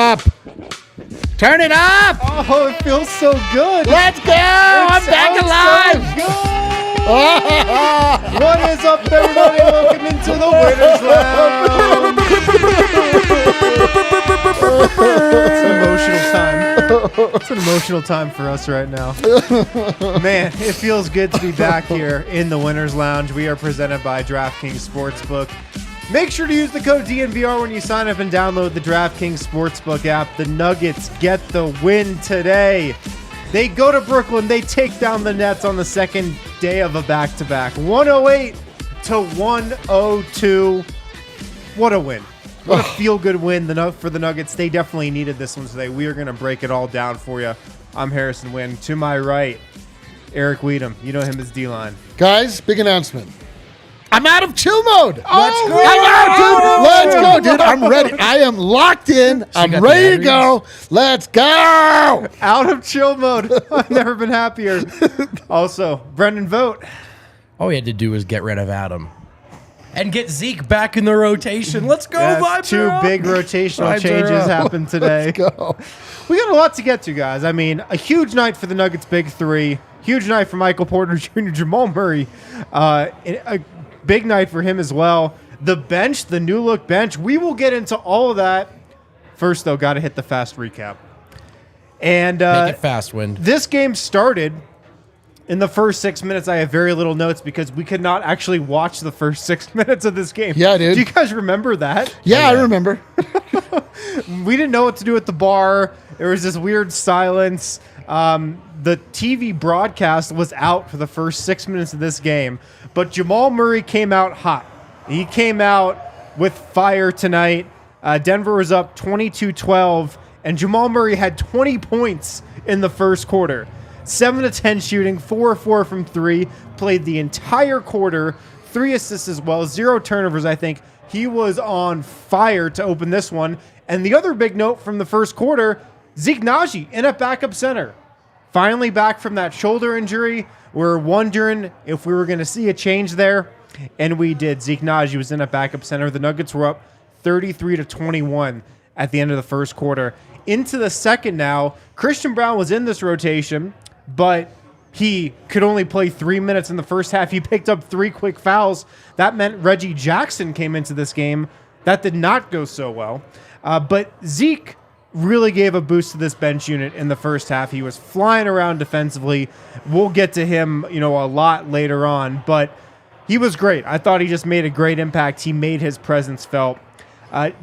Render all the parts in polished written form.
up. Turn it up. Oh, it feels so good. Let's go. I'm back alive. So good. What is up, everybody? Welcome into the Winners Lounge. It's an emotional time. It's an emotional time for us right now. Man, it feels good to be back here in the Winners Lounge. We are presented by DraftKings Sportsbook. Make sure to use the code DNVR when you sign up and download the DraftKings Sportsbook app. The Nuggets get the win today. They go to Brooklyn. They take down the Nets on the second day of a back-to-back. 108 to 102. What a win. What a feel-good win for the Nuggets. They definitely needed this one today. We are going to break it all down for you. I'm Harrison Wynn. To my right, Eric Weedham. You know him as D-Line. Guys, big announcement. I'm out of chill mode. Let's go. I'm out, dude. Let's go, dude. I'm ready. I am locked in. I'm ready to go. Let's go. Out of chill mode. I've never been happier. Also, Brendan Vogt. All we had to do was get rid of Adam. And get Zeke back in the rotation. Let's go, Yes, two big rotational changes happened today. Let's go. We got a lot to get to, guys. I mean, a huge night for the Nuggets' big three. Huge night for Michael Porter Jr., Jamal Murray. A big night for him as well. The bench, the new look bench. We will get into all of that. First, though, got to hit the fast recap. And make it fast, Wind. This game started in the first 6 minutes. I have very little notes because we could not actually watch the first 6 minutes of this game. Yeah, dude. Do you guys remember that? Yeah, I remember. We didn't know what to do at the bar. There was this weird silence. The TV broadcast was out for the first 6 minutes of this game, but Jamal Murray came out hot. He came out with fire tonight. Denver was up 22-12, and Jamal Murray had 20 points in the first quarter. 7-10 shooting, 4-4 from three, played the entire quarter, 3 assists as well, 0 turnovers, I think. He was on fire to open this one. And the other big note from the first quarter, Zeke Naji in at backup center. Finally back from that shoulder injury. We're wondering if we were going to see a change there, and we did. Zeke Naji was in at backup center. The Nuggets were up 33-21 at the end of the first quarter. Into the second now, Christian Braun was in this rotation, but he could only play 3 minutes in the first half. He picked up 3 quick fouls. That meant Reggie Jackson came into this game. That did not go so well. But Zeke really gave a boost to this bench unit in the first half. He was flying around defensively. We'll get to him, a lot later on, but he was great. I thought he just made a great impact. He made his presence felt.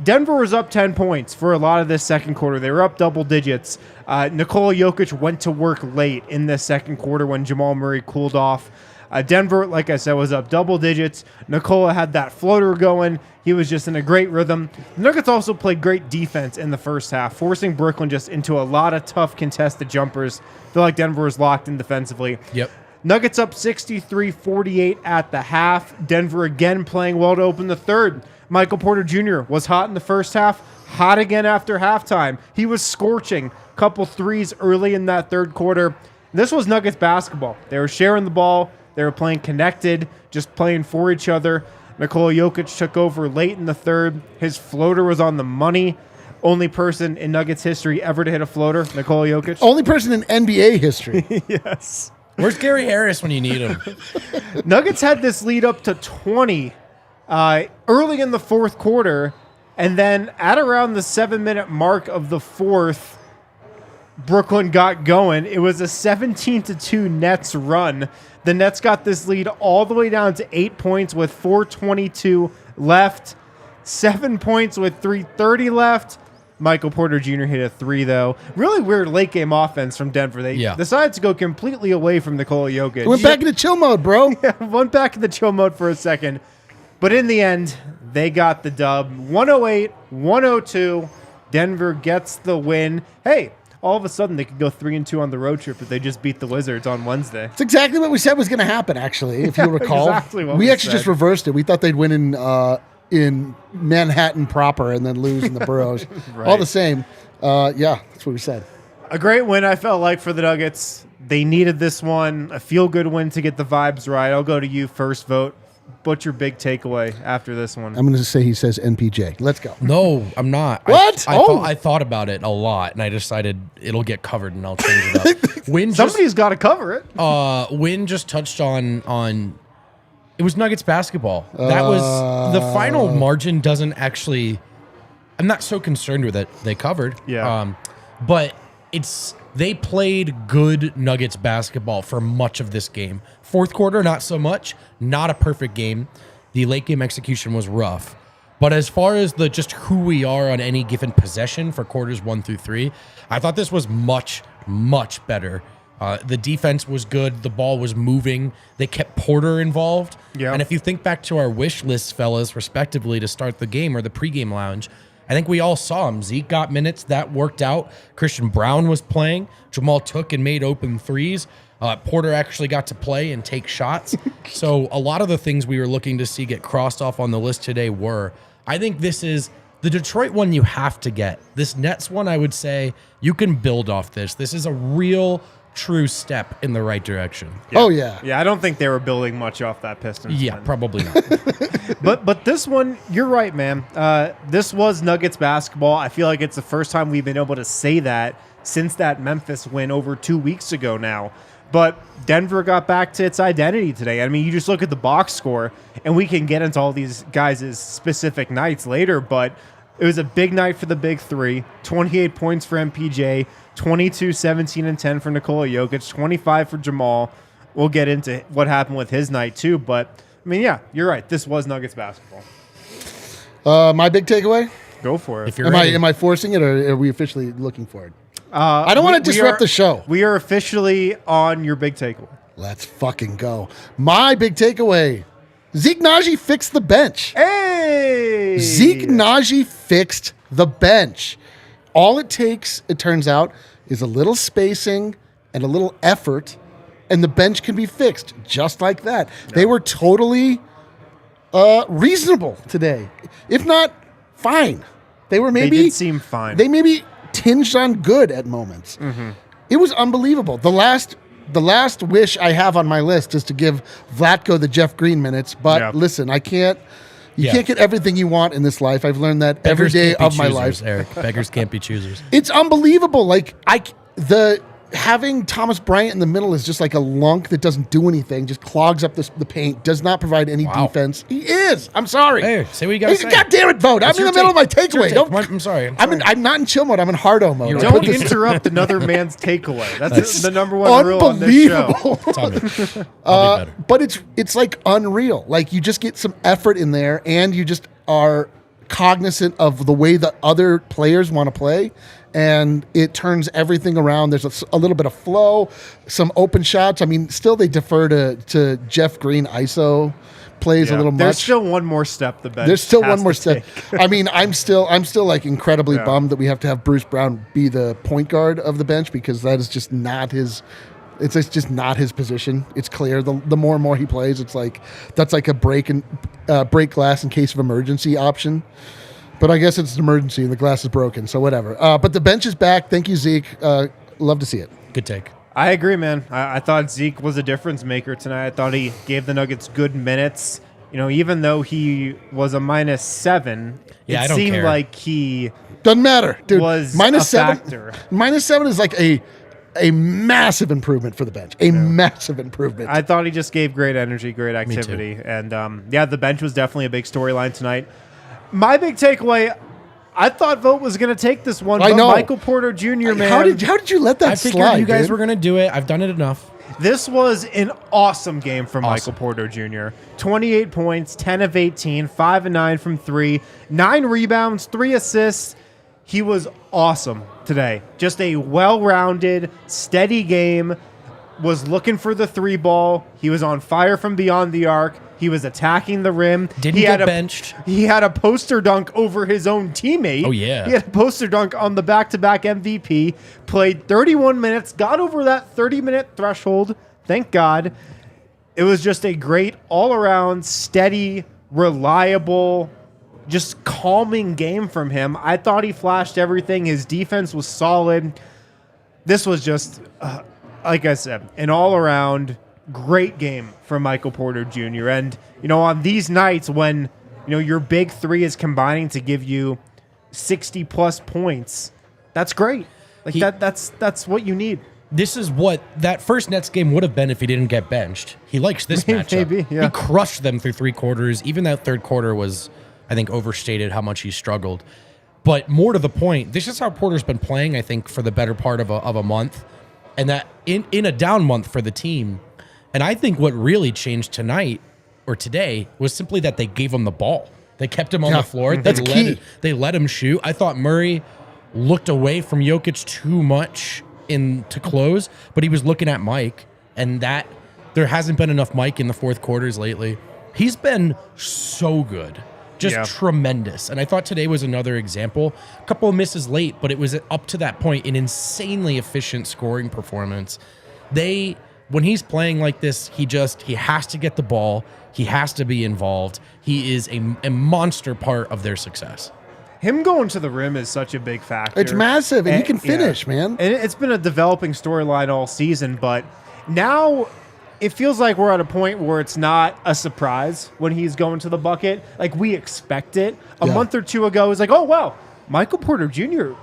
Denver was up 10 points for a lot of this second quarter. They were up double digits. Nikola Jokic went to work late in this second quarter when Jamal Murray cooled off. Denver, like I said, was up double digits. Nikola had that floater going. He was just in a great rhythm. The Nuggets also played great defense in the first half, forcing Brooklyn just into a lot of tough contested jumpers. I feel like Denver was locked in defensively. Yep. Nuggets up 63-48 at the half. Denver again playing well to open the third. Michael Porter Jr. was hot in the first half, hot again after halftime. He was scorching. Couple threes early in that third quarter. This was Nuggets basketball. They were sharing the ball. They were playing connected, just playing for each other. Nikola Jokic took over late in the third. His floater was on the money. Only person in Nuggets history ever to hit a floater, Nikola Jokic. Only person in NBA history. Yes. Where's Gary Harris when you need him? Nuggets had this lead up to 20 early in the fourth quarter, and then at around the 7-minute mark of the fourth, Brooklyn got going. It was a 17-2 Nets run. The Nets got this lead all the way down to 8 points with 4:22 left. 7 points with 3:30 left. Michael Porter Jr. hit a 3, though. Really weird late game offense from Denver. They decided to go completely away from Nikola Jokic. Went back into chill mode, bro. Yeah, went back in the chill mode for a second. But in the end, they got the dub. 108-102. Denver gets the win. Hey, all of a sudden they could go 3-2 on the road trip if they just beat the Wizards on Wednesday. It's exactly what we said was going to happen, actually, if you recall. Exactly what we actually said. just reversed it. We thought they'd win in Manhattan proper and then lose in the boroughs. Right. All the same. Yeah, that's what we said. A great win, I felt like, for the Nuggets. They needed this one, a feel-good win to get the vibes right. I'll go to you first, Vogt. what's your big takeaway after this one? I'm going to say he says NPJ. Let's go. No, I'm not. What? I thought about it a lot, and I decided it'll get covered, and I'll change it up. Win Somebody's got to cover it. Win just touched on. It was Nuggets basketball. That was the final margin. Doesn't actually. I'm not so concerned with it. They covered. Yeah. But they played good Nuggets basketball for much of this game. Fourth quarter, not so much. Not a perfect game. The late game execution was rough. But as far as just who we are on any given possession for quarters 1 through 3, I thought this was much, much better. The defense was good. The ball was moving. They kept Porter involved. Yeah. And if you think back to our wish lists, fellas, respectively, to start the game or the pregame lounge, I think we all saw him. Zeke got minutes. That worked out. Christian Brown was playing. Jamal took and made open threes. Porter actually got to play and take shots. So a lot of the things we were looking to see get crossed off on the list today were. I think this is the Detroit one you have to get. This Nets one, I would say, you can build off this. This is a real, true step in the right direction. Yeah. Oh, yeah. Yeah, I don't think they were building much off that Pistons Yeah, win. probably not. But this one, you're right, man. This was Nuggets basketball. I feel like it's the first time we've been able to say that since that Memphis win over 2 weeks ago now. But Denver got back to its identity today. I mean, you just look at the box score, and we can get into all these guys' specific nights later, but it was a big night for the big three. 28 points for MPJ, 22, 17, and 10 for Nikola Jokic, 25 for Jamal. We'll get into what happened with his night too, but I mean, yeah, you're right. This was Nuggets basketball. My big takeaway? Go for it. If you're ready. Am I forcing it, or are we officially looking for it? I don't want to disrupt the show. We are officially on your big takeaway. Let's fucking go. My big takeaway. Zeke Naji fixed the bench. Hey! Zeke Naji fixed the bench. All it takes, it turns out, is a little spacing and a little effort, and the bench can be fixed just like that. Yeah. They were totally reasonable today. If not, fine. They did seem fine. They maybe tinged on good at moments. Mm-hmm. It was unbelievable. The last wish I have on my list is to give Vlatko the Jeff Green minutes, but listen, I can't. You can't get everything you want in this life. I've learned that every day of my life. Eric, beggars can't be choosers. It's unbelievable. Like having Thomas Bryant in the middle is just like a lunk that doesn't do anything, just clogs up the paint, does not provide any defense. He is. I'm sorry. Hey, say what you got to say. God damn it, Vogt. I'm in the middle of my takeaway. I'm sorry. I'm not in chill mode. I'm in hardo mode. Don't interrupt another man's takeaway. That's the number one rule on this show. I'll be better. But it's like unreal. Like you just get some effort in there, and you just are cognizant of the way the other players want to play, and it turns everything around. There's a little bit of flow, some open shots. I mean, still they defer to Jeff Green ISO plays a little much. There's still one more step the bench. There's still one more step. I mean, I'm still like incredibly bummed that we have to have Bruce Brown be the point guard of the bench, because that is just not his. It's just not his position. It's clear. The more and more he plays, it's like that's like a break glass in case of emergency option. But I guess it's an emergency and the glass is broken, so whatever. But the bench is back. Thank you, Zeke. Love to see it. Good take. I agree, man. I thought Zeke was a difference maker tonight. I thought he gave the Nuggets good minutes. You know, even though he was a -7, it seemed like he doesn't matter, dude. Was -7. Factor. -7 is like a massive improvement for the bench. Massive improvement. I thought he just gave great energy, great activity. And, the bench was definitely a big storyline tonight. My big takeaway, I thought Vogt was going to take this one. I know. Michael Porter Jr., man. How did you let that slide? I figured you guys were going to do it. I've done it enough. This was an awesome game from Michael Porter Jr. 28 points, 10 of 18, 5 of 9 from 3, 9 rebounds, 3 assists. He was awesome today. Just a well-rounded, steady game. Was looking for the 3 ball. He was on fire from beyond the arc. He was attacking the rim. Didn't get benched. He had a poster dunk over his own teammate. Oh, yeah. He had a poster dunk on the back-to-back MVP. Played 31 minutes. Got over that 30-minute threshold. Thank God. It was just a great all-around, steady, reliable, just calming game from him. I thought he flashed everything. His defense was solid. This was just, like I said, an all-around great game from Michael Porter Jr. And, on these nights when, your big three is combining to give you 60-plus points, that's great. Like, that's what you need. This is what that first Nets game would have been if he didn't get benched. He likes this matchup. Maybe, yeah. He crushed them through 3 quarters. Even that third quarter was, I think, overstated how much he struggled. But more to the point, this is how Porter's been playing, I think, for the better part of a month. And that in a down month for the team. And I think what really changed tonight or today was simply that they gave him the ball. They kept him on the floor. That's key. They let him shoot. I thought Murray looked away from Jokic too much to close, but he was looking at Mike, and that there hasn't been enough Mike in the fourth quarters lately. He's been so good, just tremendous. And I thought today was another example. A couple of misses late, but it was up to that point an insanely efficient scoring performance. When he's playing like this, he has to get the ball. He has to be involved. He is a monster part of their success. Him going to the rim is such a big factor. It's massive, and he can finish, man. And it's been a developing storyline all season, but now it feels like we're at a point where it's not a surprise when he's going to the bucket. Like, we expect it. A month or two ago, it was like, oh, wow, Michael Porter Jr.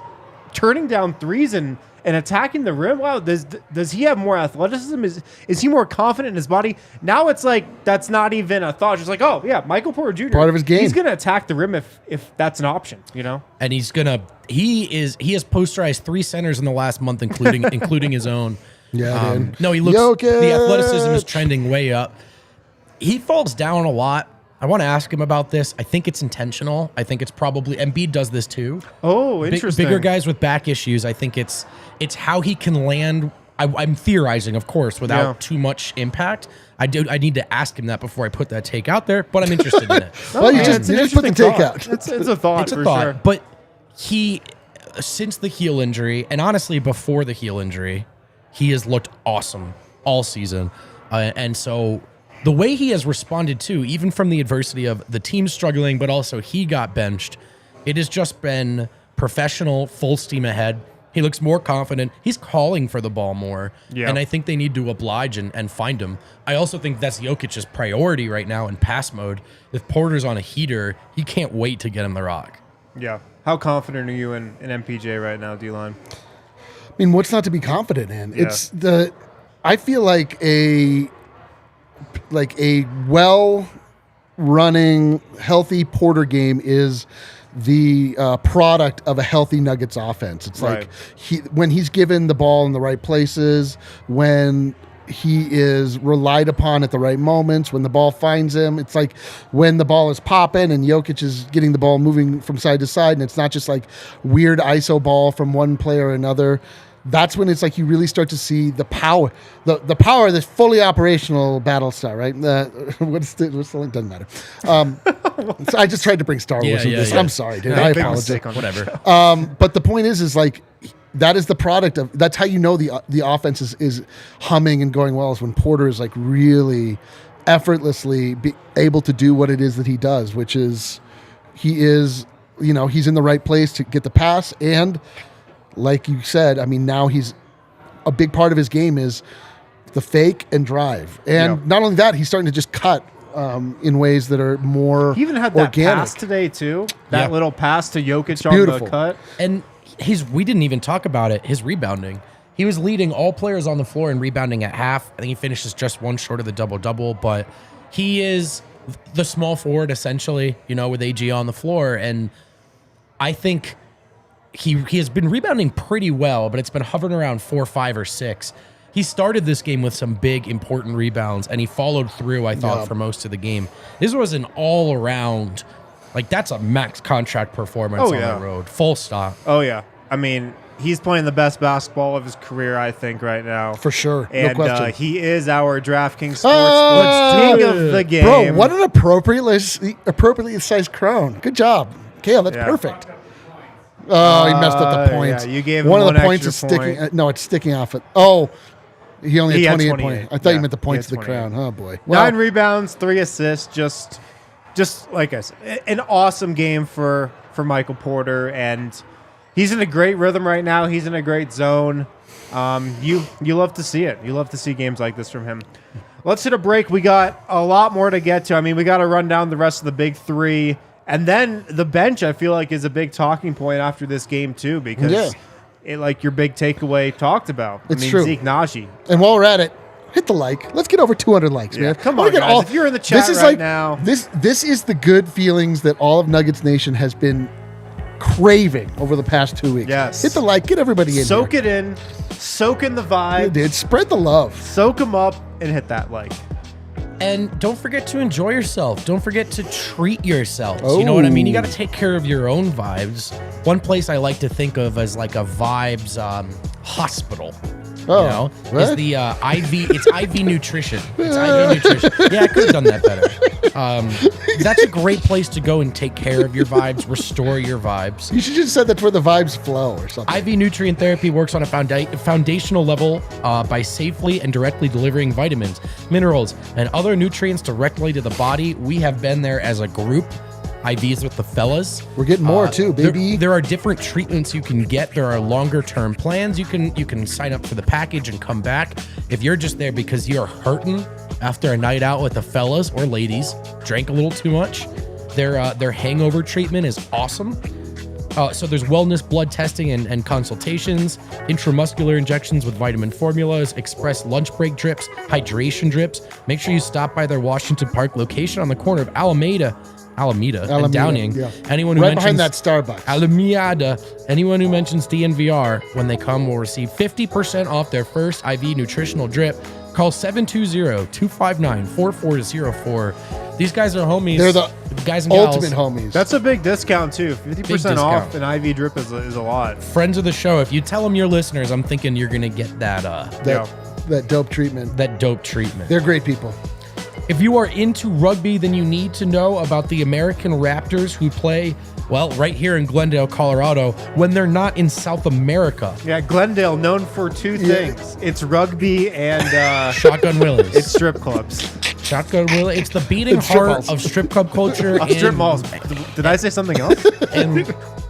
turning down threes and attacking the rim. Wow, does he have more athleticism? Is he more confident in his body? Now it's like that's not even a thought. Just like, oh yeah, Michael Porter Jr. part of his game. He's gonna attack the rim if that's an option, And he has posterized 3 centers in the last month, including his own. Yeah, no, he looks. Jokic. The athleticism is trending way up. He falls down a lot. I want to ask him about this. I think it's intentional. I think it's probably Embiid does this too. Oh, interesting. Bigger guys with back issues. I think it's how he can land. I'm theorizing, of course, without too much impact. I need to ask him that before I put that take out there, but I'm interested in it. Well, you just put the take out. It's a thought. It's a for thought. sure. But since the heel injury, and honestly before the heel injury, he has looked awesome all season, and so. The way he has responded to, even from the adversity of the team struggling, but also he got benched, it has just been professional, full steam ahead. He looks more confident. He's calling for the ball more. Yeah. And I think they need to oblige and find him. I also think that's Jokic's priority right now in pass mode. If Porter's on a heater, he can't wait to get him the rock. Yeah. How confident are you in MPJ right now, D-Line? I mean, what's not to be confident in? Yeah. I feel like a well-running, healthy Porter game is the product of a healthy Nuggets offense. It's like when he's given the ball in the right places, when he is relied upon at the right moments, when the ball finds him. It's like when the ball is popping and Jokic is getting the ball moving from side to side, and it's not just like weird ISO ball from one player or another. That's when it's like you really start to see the power, the power of this fully operational Battlestar, right? What's the link? Doesn't matter. So I just tried to bring Star Wars into this. Yeah. I'm sorry, dude. I apologize. Whatever. But the point is like that is the product of. That's how you know the offense is humming and going well, is when Porter is like really effortlessly able to do what it is that he does, which is he's in the right place to get the pass. And like you said, I mean, now he's a big part of his game is the fake and drive. And not only that, he's starting to just cut in ways that are more He even had organic. That pass today, too. That little pass to Jokic on the cut. And we didn't even talk about it, his rebounding. He was leading all players on the floor in rebounding at half. I think he finishes just 1 short of the double-double, but he is the small forward, essentially, with AG on the floor. And I think he has been rebounding pretty well, but it's been hovering around 4, 5, or 6. He started this game with some big, important rebounds, and he followed through, I thought, for most of the game. This was an all-around, that's a max contract performance on the road. Full stop. Oh, yeah. I mean, he's playing the best basketball of his career, I think, right now. For sure. And no question. He is our DraftKings Sportsbook king of the game. Bro, what an appropriately sized crown. Good job. Kale, that's perfect. Oh, he messed up the points. Yeah, you gave him one of the points is sticking. It's sticking off it. Oh, he only had 28 points. I thought you meant the points of the crown. Oh boy. Well, 9 rebounds, 3 assists. Just like I said, an awesome game for Michael Porter, and he's in a great rhythm right now. He's in a great zone. You love to see it. You love to see games like this from him. Let's hit a break. We got a lot more to get to. I mean, we got to run down the rest of the big three. And then the bench, I feel like, is a big talking point after this game, too, because like your big takeaway talked about. It's true. Zeke Naji. And while we're at it, hit the like. Let's get over 200 likes, man. Come on, guys. If you're in the chat now. This is the good feelings that all of Nuggets Nation has been craving over the past 2 weeks. Yes. Hit the like. Get everybody in Soak it in. Soak in the vibe. Yeah, dude. Spread the love. Soak them up and hit that like. And don't forget to enjoy yourself. Don't forget to treat yourselves. You know what I mean? You got to take care of your own vibes. One place I like to think of as like a vibes hospital. Is the IV. It's IV nutrition. It's IV nutrition. Yeah, I could have done that better. That's a great place to go and take care of your vibes, restore your vibes. You should just said that's where the vibes flow or something. IV nutrient therapy works on a foundational level by safely and directly delivering vitamins, minerals, and other nutrients directly to the body. We have been there as a group. IVs with the fellas. We're getting more too, baby. There are different treatments you can get. There are longer term plans. You can sign up for the package and come back. If you're just there because you're hurting after a night out with the fellas or ladies, drank a little too much, their hangover treatment is awesome. So there's wellness blood testing and consultations, intramuscular injections with vitamin formulas, express lunch break drips, hydration drips. Make sure you stop by their Washington Park location on the corner of Alameda and Downing. Yeah. Anyone who right mentions behind that Starbucks. Alameda, anyone who mentions DNVR when they come will receive 50% off their first IV nutritional drip. Call 720-259-4404. These guys are homies. They're the guys and gals. ultimate homies. That's a big discount, too. 50% off an IV drip is a lot. Friends of the show, if you tell them you're listeners, I'm thinking you're going to get that dope treatment. That dope treatment. They're great people. If you are into rugby, then you need to know about the American Raptors who play, well, right here in Glendale, Colorado, when they're not in South America. Yeah, Glendale, known for two things. It's rugby and... Shotgun Willies. It's strip clubs. Shotgun Willie. It's the beating heart of strip club culture. Strip malls. Did I say something else?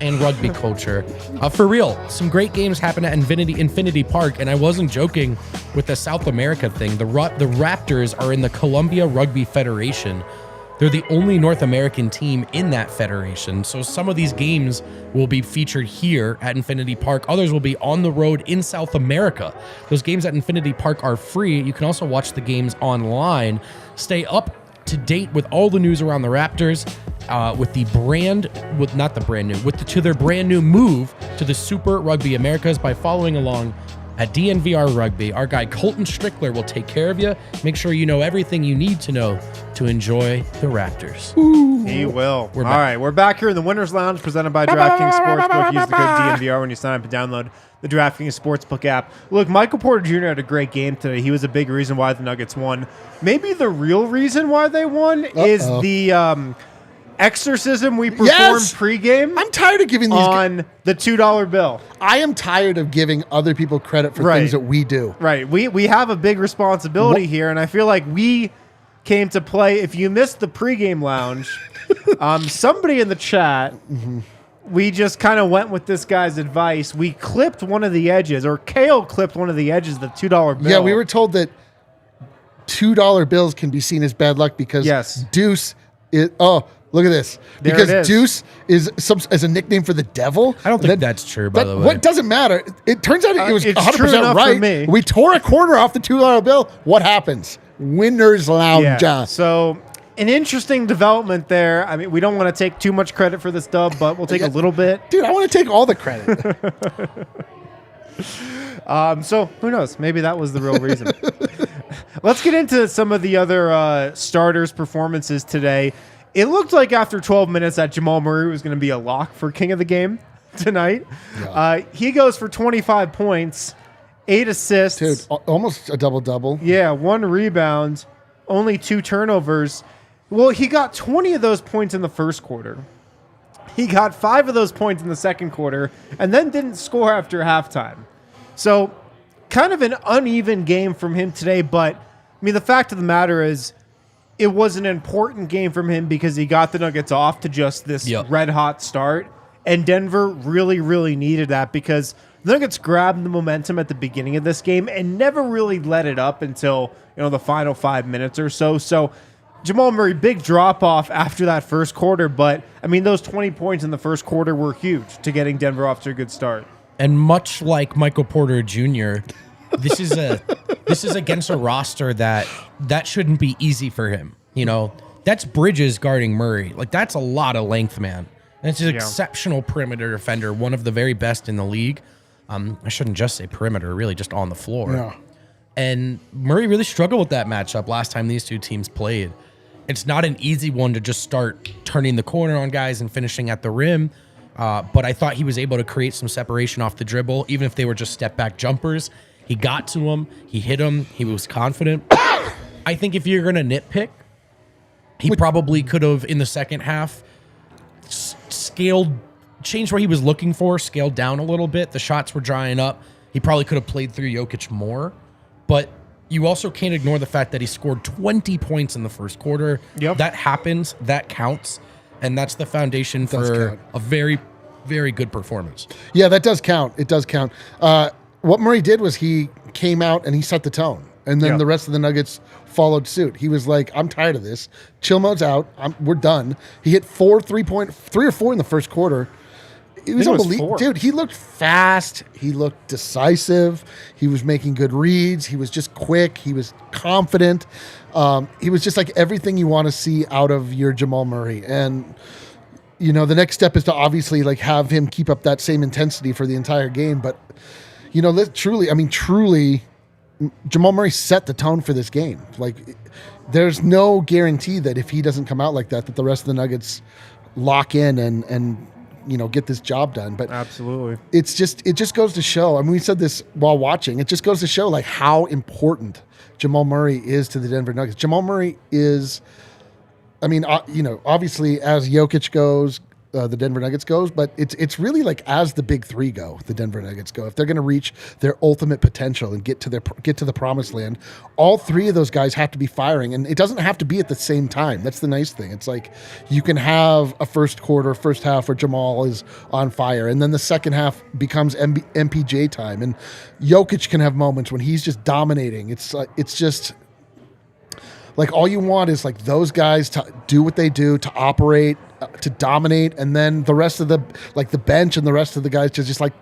and rugby culture. For real, some great games happen at Infinity Park, and I wasn't joking with the South America thing. The Raptors are in the Columbia Rugby Federation. They're the only North American team in that federation. So some of these games will be featured here at Infinity Park. Others will be on the road in South America. Those games at Infinity Park are free. You can also watch the games online. Stay up to date with all the news around the Raptors, to their brand new move to the Super Rugby Americas by following along at DNVR Rugby. Our guy Colton Strickler will take care of you. Make sure you know everything you need to know to enjoy the Raptors. Ooh. He will. All right, we're back here in the Winners Lounge presented by DraftKings Sportsbook. Use the code DNVR when you sign up and download the DraftKings Sportsbook app. Look, Michael Porter Jr. had a great game today. He was a big reason why the Nuggets won. Maybe the real reason why they won is the exorcism we performed pregame. I'm tired of giving these on the $2 bill. I am tired of giving other people credit for things that we do. Right. We have a big responsibility here, and I feel like we came to play. If you missed the pregame lounge, somebody in the chat, we just kind of went with this guy's advice. We clipped one of the edges, or Kale clipped one of the edges of the $2 bill. Yeah, we were told that $2 bills can be seen as bad luck because Deuce is... Oh, look at this. Because Deuce is a nickname for the devil. I don't think that's true, by the way. What doesn't matter. It turns out it was 100% right. For me. We tore a quarter off the $2 bill. What happens? Winners Lounge. Yeah. So an interesting development there. I mean, we don't want to take too much credit for this dub, but we'll take a little bit. Dude, I want to take all the credit. So who knows? Maybe that was the real reason. Let's get into some of the other starters' performances today. It looked like after 12 minutes that Jamal Murray was going to be a lock for king of the game tonight. Yeah. He goes for 25 points, 8 assists. Dude, almost a double-double. Yeah, 1 rebound, only 2 turnovers. Well, he got 20 of those points in the first quarter. He got 5 of those points in the second quarter and then didn't score after halftime. So kind of an uneven game from him today, but I mean, the fact of the matter is, it was an important game from him because he got the Nuggets off to just this red-hot start, and Denver really, really needed that because The Nuggets grabbed the momentum at the beginning of this game and never really let it up until, the final 5 minutes or so. So Jamal Murray, big drop-off after that first quarter, but, those 20 points in the first quarter were huge to getting Denver off to a good start. And much like Michael Porter Jr., this is against a roster that shouldn't be easy for him. That's Bridges guarding Murray. Like, that's a lot of length, man. And it's an exceptional perimeter defender, one of the very best in the league. I shouldn't just say perimeter, really just on the floor. Yeah. And Murray really struggled with that matchup last time these two teams played. It's not an easy one to just start turning the corner on guys and finishing at the rim. But I thought he was able to create some separation off the dribble, even if they were just step-back jumpers. He got to him. He hit him. He was confident. I think if you're going to nitpick, he probably could have, in the second half, changed what he was looking for, scaled down a little bit. The shots were drying up. He probably could have played through Jokic more. But you also can't ignore the fact that he scored 20 points in the first quarter. Yep. That happens. That counts. And that's the foundation for a very, very good performance. Yeah, that does count. It does count. What Murray did was he came out and he set the tone. And then the rest of the Nuggets followed suit. He was like, I'm tired of this. Chill mode's out. We're done. He hit 3 or 4 in the first quarter. It was unbelievable. Dude, he looked fast. He looked decisive. He was making good reads. He was just quick. He was confident. He was just like everything you want to see out of your Jamal Murray. And, the next step is to obviously like have him keep up that same intensity for the entire game. But, truly, Jamal Murray set the tone for this game. Like, there's no guarantee that if he doesn't come out like that the rest of the Nuggets lock in and get this job done. But absolutely, it just goes to show. We said this while watching. It just goes to show like how important Jamal Murray is to the Denver Nuggets. Jamal Murray is, obviously as Jokic goes, the Denver Nuggets goes, but it's really like as the big three go, the Denver Nuggets go. If they're going to reach their ultimate potential and get to the promised land, all three of those guys have to be firing, and it doesn't have to be at the same time. That's the nice thing. It's like you can have a first half where Jamal is on fire, and then the second half becomes MPJ time, and Jokic can have moments when he's just dominating. It's just like all you want is like those guys to do what they do, to operate, to dominate, and then the rest of the bench and the rest of the guys to just like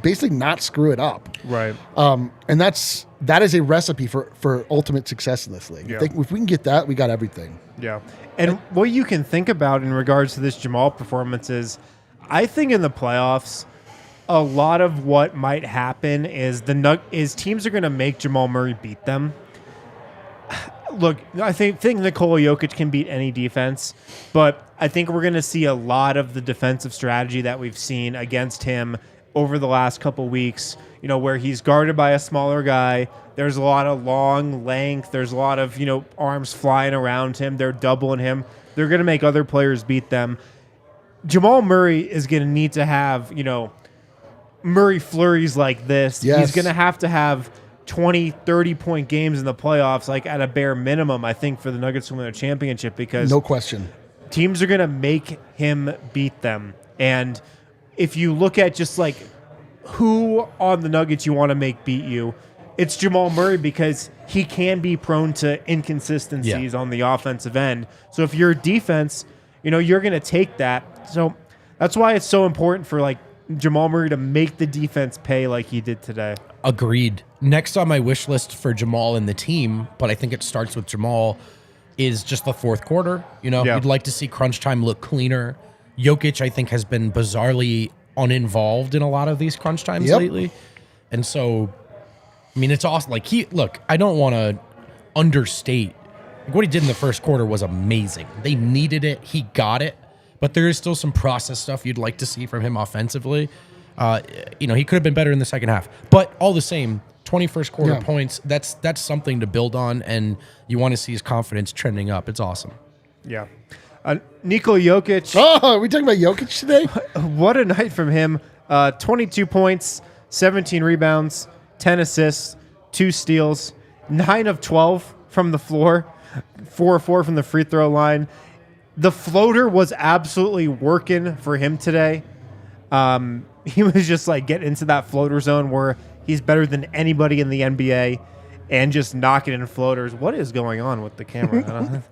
basically not screw it up. Right. And that is a recipe for ultimate success in this league. Yeah. If we can get that, we got everything. Yeah. And what you can think about in regards to this Jamal performance is, I think in the playoffs, a lot of what might happen is teams are going to make Jamal Murray beat them. Look, I think Nikola Jokic can beat any defense, but I think we're going to see a lot of the defensive strategy that we've seen against him over the last couple weeks, where he's guarded by a smaller guy. There's a lot of long length. There's a lot of, arms flying around him. They're doubling him. They're going to make other players beat them. Jamal Murray is going to need to have, Murray flurries like this. Yes. He's going to have 20, 30-point games in the playoffs, like at a bare minimum, I think, for the Nuggets to win a championship, because no question, teams are going to make him beat them. And if you look at just like who on the Nuggets you want to make beat you, it's Jamal Murray, because he can be prone to inconsistencies on the offensive end. So if you're a defense, you're going to take that. So that's why it's so important for like Jamal Murray to make the defense pay like he did today. Agreed. Next on my wish list for Jamal and the team, but I think it starts with Jamal, is just the fourth quarter. You'd like to see crunch time look cleaner. Jokic, I think, has been bizarrely uninvolved in a lot of these crunch times lately. And so, it's awesome. Like, I don't want to understate. Like, what he did in the first quarter was amazing. They needed it. He got it. But there is still some process stuff you'd like to see from him offensively. He could have been better in the second half. But all the same, 21st quarter points, that's something to build on, and you want to see his confidence trending up. It's awesome. Yeah. Nikola Jokic. Oh, are we talking about Jokic today? What a night from him. 22 points, 17 rebounds, 10 assists, 2 steals, 9 of 12 from the floor, 4 of 4 from the free throw line. The floater was absolutely working for him today. he was just like getting into that floater zone where he's better than anybody in the NBA and just knocking in floaters. What is going on with the camera?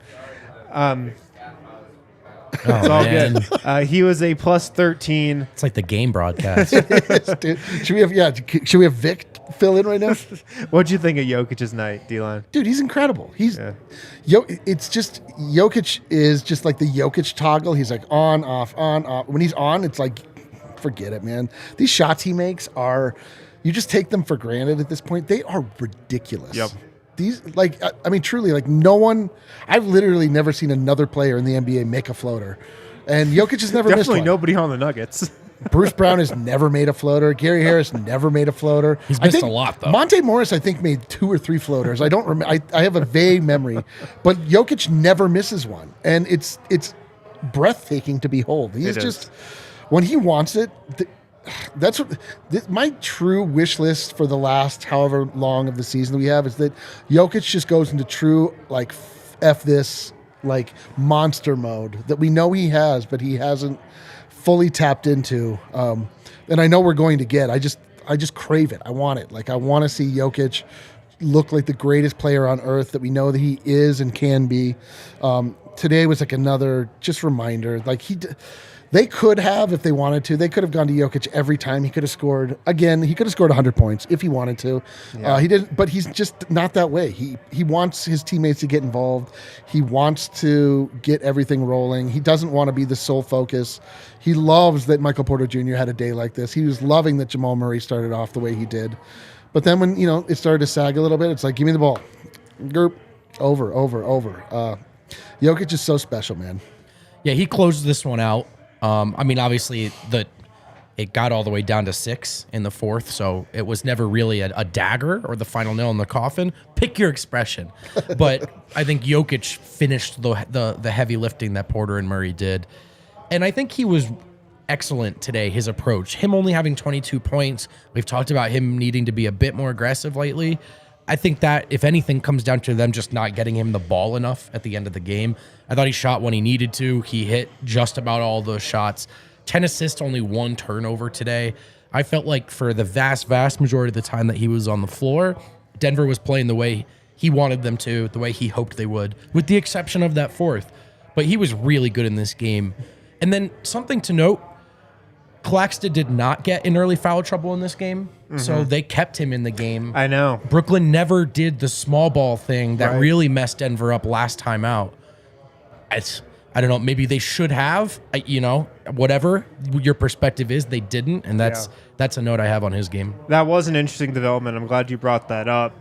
It's all good. He was a plus 13. It's like the game broadcast. Dude, should we have Vic fill in right now? What'd you think of Jokic's night, D-Line? Dude, he's incredible. It's just Jokic is just like the Jokic toggle. He's like on, off, on, off. When he's on, it's like, forget it, man. These shots he makes are, you just take them for granted at this point. They are ridiculous. Yep. These, like, I mean, truly, like, no one, I've literally never seen another player in the NBA make a floater. And Jokic has never missed one. Definitely nobody on the Nuggets. Bruce Brown has never made a floater. Gary Harris never made a floater. He's missed a lot, though. Monte Morris, I think, made 2 or 3 floaters. I don't remember. I have a vague memory. But Jokic never misses one. And it's breathtaking to behold. He's just, when he wants it, that's what my true wish list for the last however long of the season we have is that Jokic just goes into true, like, F this, like, monster mode that we know he has, but he hasn't fully tapped into. And I know we're going to get. I just crave it. I want it. Like, I want to see Jokic look like the greatest player on earth that we know that he is and can be. Today was like another just reminder. Like, they could have, if they wanted to, they could have gone to Jokic every time. He could have scored. Again, he could have scored 100 points if he wanted to. Yeah. He didn't, but he's just not that way. He wants his teammates to get involved. He wants to get everything rolling. He doesn't want to be the sole focus. He loves that Michael Porter Jr. had a day like this. He was loving that Jamal Murray started off the way he did. But then when, it started to sag a little bit, it's like, give me the ball. Gerp. Over. Jokic is so special, man. Yeah, he closed this one out. I mean, obviously, it got all the way down to 6 in the fourth, so it was never really a dagger or the final nail in the coffin. Pick your expression. But I think Jokic finished the heavy lifting that Porter and Murray did. And I think he was excellent today, his approach. Him only having 22 points. We've talked about him needing to be a bit more aggressive lately. I think that, if anything, comes down to them just not getting him the ball enough at the end of the game. I thought he shot when he needed to. He hit just about all those shots. 10 assists, only 1 turnover today. I felt like for the vast, vast majority of the time that he was on the floor, Denver was playing the way he wanted them to, the way he hoped they would, with the exception of that fourth. But he was really good in this game. And then something to note, Claxton did not get in early foul trouble in this game, so they kept him in the game. I know. Brooklyn never did the small ball thing that really messed Denver up last time out. I don't know, maybe they should have, whatever your perspective is, they didn't, and that's a note I have on his game. That was an interesting development. I'm glad you brought that up.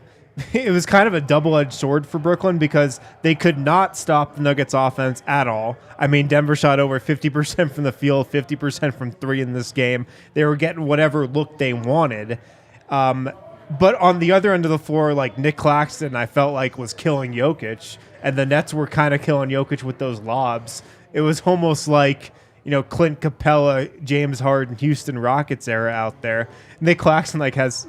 It was kind of a double-edged sword for Brooklyn because they could not stop the Nuggets offense at all. I mean, Denver shot over 50% from the field, 50% from 3 in this game. They were getting whatever look they wanted. But on the other end of the floor, like Nick Claxton, I felt like was killing Jokic, and the Nets were kind of killing Jokic with those lobs. It was almost like, Clint Capella, James Harden, Houston Rockets era out there. Nick Claxton has,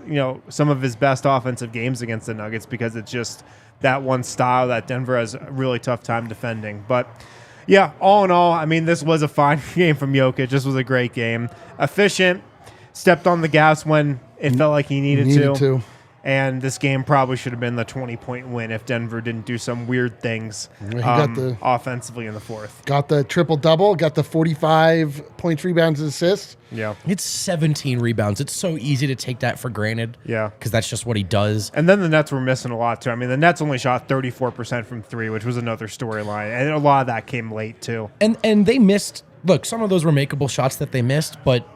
some of his best offensive games against the Nuggets because it's just that one style that Denver has a really tough time defending. But yeah, all in all, I mean, this was a fine game from Jokic. This was a great game. Efficient, stepped on the gas when it felt like he needed to. And this game probably should have been the 20-point win if Denver didn't do some weird things offensively in the fourth. Got the triple-double, got the 45 points, rebounds, and assists. Yeah. It's 17 rebounds. It's so easy to take that for granted. Yeah. Because that's just what he does. And then the Nets were missing a lot, too. I mean, the Nets only shot 34% from 3, which was another storyline. And a lot of that came late, too. And they missed, look, some of those were makeable shots that they missed, but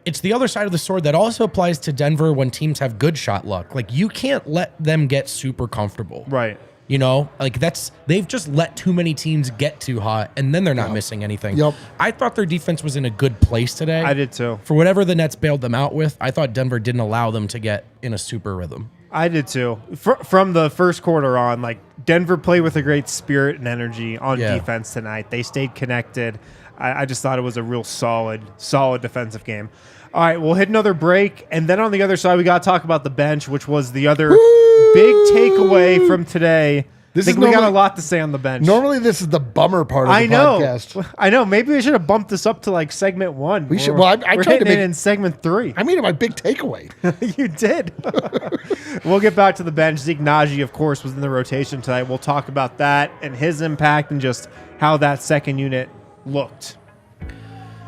it's the other side of the sword that also applies to Denver when teams have good shot luck. Like, you can't let them get super comfortable. Right. They've just let too many teams get too hot, and then they're not missing anything. Yep. I thought their defense was in a good place today. I did too. For whatever the Nets bailed them out with, I thought Denver didn't allow them to get in a super rhythm. I did too. From the first quarter on, Denver played with a great spirit and energy on defense tonight. They stayed connected. I just thought it was a real solid defensive game. All right, we'll hit another break, and then on the other side, we got to talk about the bench, which was the other big takeaway from today. This I is think we got a normally, lot to say on the bench. normally this is the bummer part of the podcast. I know. Maybe we should have bumped this up to like segment 1. We should. Well, I we're tried to hitting make it in segment 3. I made it my big takeaway. You did. We'll get back to the bench. Zeke Naji, of course, was in the rotation tonight. We'll talk about that and his impact and just how that second unit looked.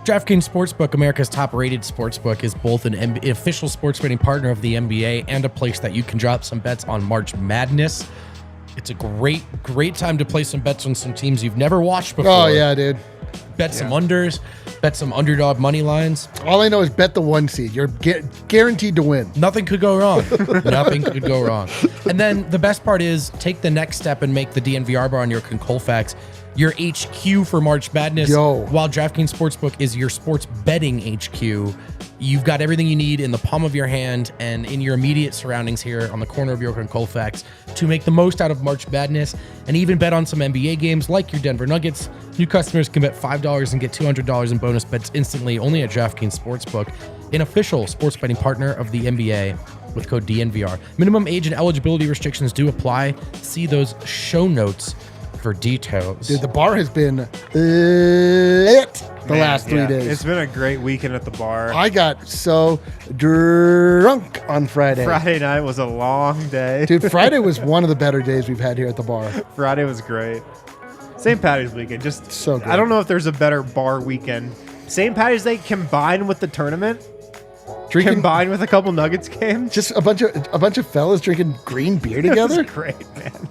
DraftKings Sportsbook, America's top-rated sportsbook, is both an official sports betting partner of the NBA and a place that you can drop some bets on March Madness. It's a great time to play some bets on some teams you've never watched before. Oh, yeah, dude. Bet some unders, bet some underdog money lines. All I know is bet the 1 seed. You're guaranteed to win. Nothing could go wrong. Nothing could go wrong. And then the best part is take the next step and make the DNVR Bar on your Colfax your HQ for March Madness. While DraftKings Sportsbook is your sports betting HQ, you've got everything you need in the palm of your hand and in your immediate surroundings here on the corner of York and Colfax to make the most out of March Madness and even bet on some NBA games like your Denver Nuggets. New customers can bet $5 and get $200 in bonus bets instantly only at DraftKings Sportsbook, an official sports betting partner of the NBA with code DNVR. Minimum age and eligibility restrictions do apply. See those show notes for details. Dude, the bar has been lit the last 3 days. It's been a great weekend at the bar. I got so drunk on Friday. Friday night was a long day. Dude, Friday was one of the better days we've had here at the bar. Friday was great. St. Patty's weekend, just so good. I don't know if there's a better bar weekend. St. Patty's Day combined with the tournament, combined with a couple Nuggets games. Just a bunch of fellas drinking green beer together. It was great, man.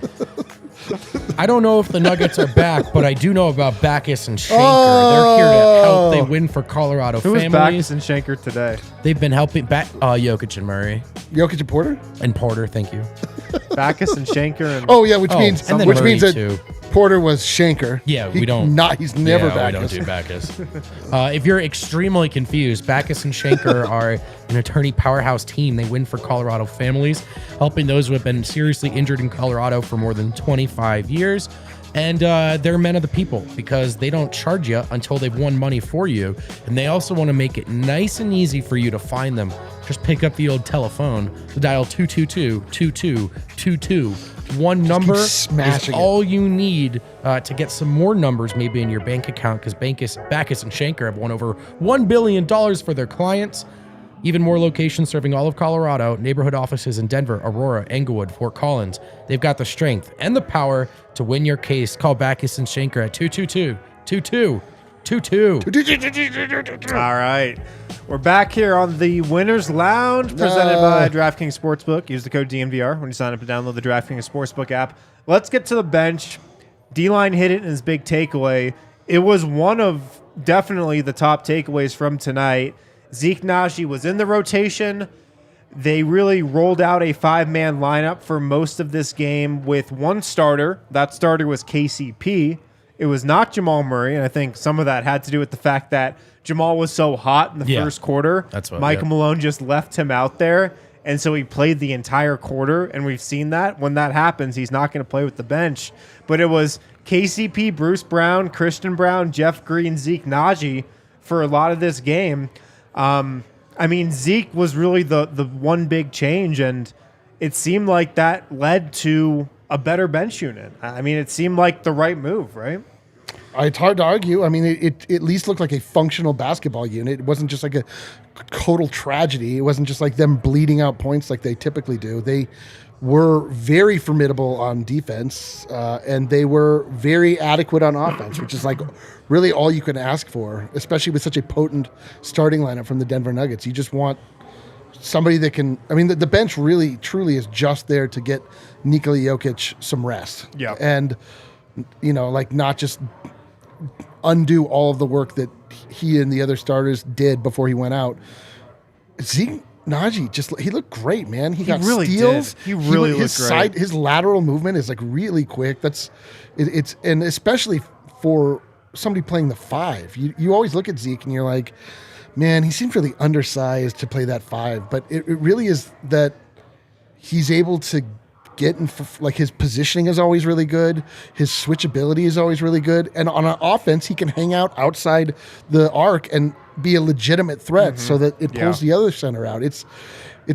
I don't know if the Nuggets are back, but I do know about Backus and Shanker. They're here to help. They win for Colorado Who families. was Backus and Shanker today? They've been helping Jokic and Murray. Jokic and Porter? And Porter, thank you. Backus and Shanker. And which means Murray that too. Porter was Shanker. Yeah, we don't. He's never Backus. We don't do Backus. If you're extremely confused, Backus and Shanker are an attorney powerhouse team. They win for Colorado families, helping those who have been seriously injured in Colorado for more than 25 years. And they're men of the people because they don't charge you until they've won money for you. And they also want to make it nice and easy for you to find them. Just pick up the old telephone, dial 222-2222. One number is all you need to get some more numbers maybe in your bank account because Backus and Shanker have won over $1 billion for their clients. Even more locations serving all of Colorado, neighborhood offices in Denver, Aurora, Englewood, Fort Collins. They've got the strength and the power to win your case. Call Backus and Shanker at 222-2222. All right. We're back here on the Winners Lounge presented by DraftKings Sportsbook. Use the code DNVR when you sign up and download the DraftKings Sportsbook app. Let's get to the bench. D-Line hit it in his big takeaway. It was one of definitely the top takeaways from tonight. Zeke Naji was in the rotation. They really rolled out a 5-man lineup for most of this game with one starter. That starter was KCP. It was not Jamal Murray, and I think some of that had to do with the fact that Jamal was so hot in the first quarter. That's what Michael Malone just left him out there, and so he played the entire quarter, and we've seen that. When that happens, he's not going to play with the bench. But it was KCP, Bruce Brown, Christian Brown, Jeff Green, Zeke Naji for a lot of this game. I mean, Zeke was really the one big change, and it seemed like that led to a better bench unit. I mean, it seemed like the right move, right? It's hard to argue. I mean, it at least looked like a functional basketball unit. It wasn't just like a total tragedy. It wasn't just like them bleeding out points like they typically do. They were very formidable on defense, and they were very adequate on offense, which is like really all you can ask for, especially with such a potent starting lineup from the Denver Nuggets. You just want somebody that can, I mean, the bench really, truly is just there to get Nikola Jokic some rest. Yeah. And, you know, like not just undo all of the work that he and the other starters did before he went out. Zeke Naji, he looked great, man. He got really steals. Did. He really looked great. His lateral movement is like really quick. It's and especially for somebody playing the 5. You always look at Zeke and you're like, man, he seems really undersized to play that 5. But it really is that he's able to get in, like his positioning is always really good. His switchability is always really good. And on an offense, he can hang out outside the arc and be a legitimate threat so that it pulls Yeah. the other center out. It's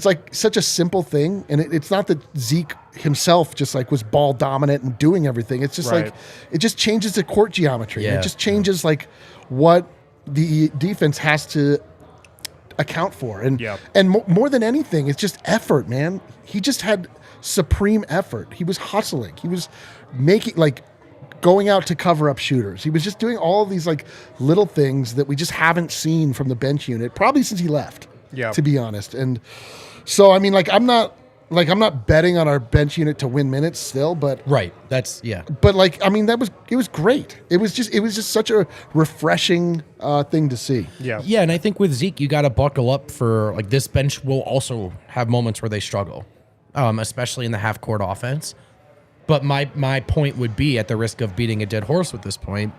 like such a simple thing, and it's not that Zeke himself just like was ball dominant and doing everything. It's just Right. like it just changes the court geometry. Yeah. It just changes like what the defense has to account for, and Yeah. more than anything, it's just effort, man. He just had supreme effort. He was hustling. He was making like going out to cover up shooters. He was just doing all of these like little things that we just haven't seen from the bench unit probably since he left. Yeah. To be honest, and so I mean, I'm not betting on our bench unit to win minutes still, but Right. That's yeah. but like I mean it was great. It was just such a refreshing thing to see. Yeah. Yeah, and I think with Zeke, you got to buckle up for like this bench will also have moments where they struggle, especially in the half court offense. But my point would be, at the risk of beating a dead horse with this point,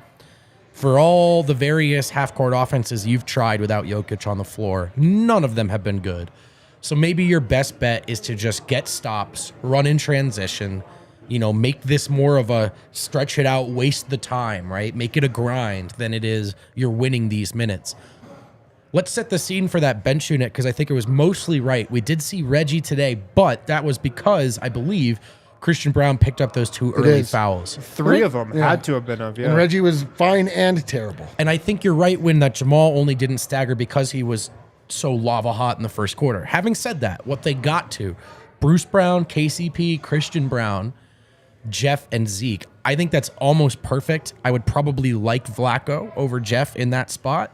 for all the various half court offenses you've tried without Jokic on the floor, none of them have been good. So maybe your best bet is to just get stops, run in transition, make this more of a stretch it out, waste the time, right? Make it a grind than it is you're winning these minutes. Let's set the scene for that bench unit, because I think it was mostly right. We did see Reggie today, but that was because I believe Christian Braun picked up those 2 early is. fouls. 3 of them Yeah. had to have been of, yeah. And Reggie was fine and terrible. And I think you're right when that Jamal only didn't stagger because he was so lava hot in the first quarter. Having said that, what they got to, Bruce Brown, KCP, Christian Braun, Jeff, and Zeke, I think that's almost perfect. I would probably like Vlaco over Jeff in that spot.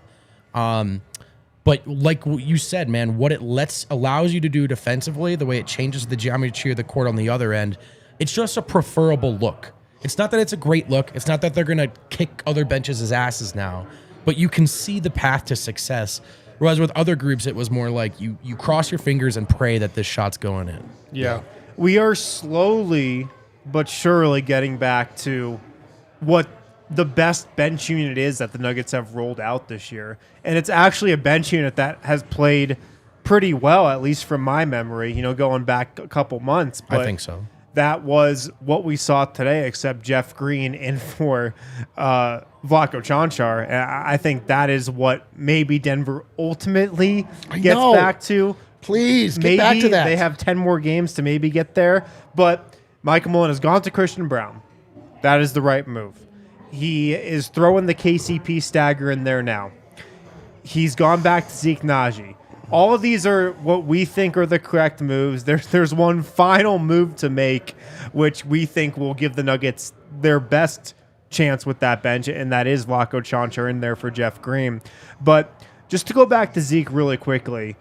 But like you said, man, what it allows you to do defensively, the way it changes the geometry of the court on the other end, it's just a preferable look. It's not that it's a great look. It's not that they're going to kick other benches' asses now, but you can see the path to success. Whereas with other groups, it was more like you cross your fingers and pray that this shot's going in. Yeah. We are slowly but surely getting back to what the best bench unit is that the Nuggets have rolled out this year. And it's actually a bench unit that has played pretty well, at least from my memory, going back a couple months. But I think so. that was what we saw today, except Jeff Green in for Vlaco Chanchar. And I think that is what maybe Denver ultimately gets back to. Please, get Maybe back to that. they have 10 more games to maybe get there. But Michael Malone has gone to Christian Braun. That is the right move. He is throwing the KCP stagger in there now. He's gone back to Zeke Naji. All of these are what we think are the correct moves. There's one final move to make, which we think will give the Nuggets their best chance with that bench, and that is Vlaco Chanchar in there for Jeff Green. But just to go back to Zeke really quickly,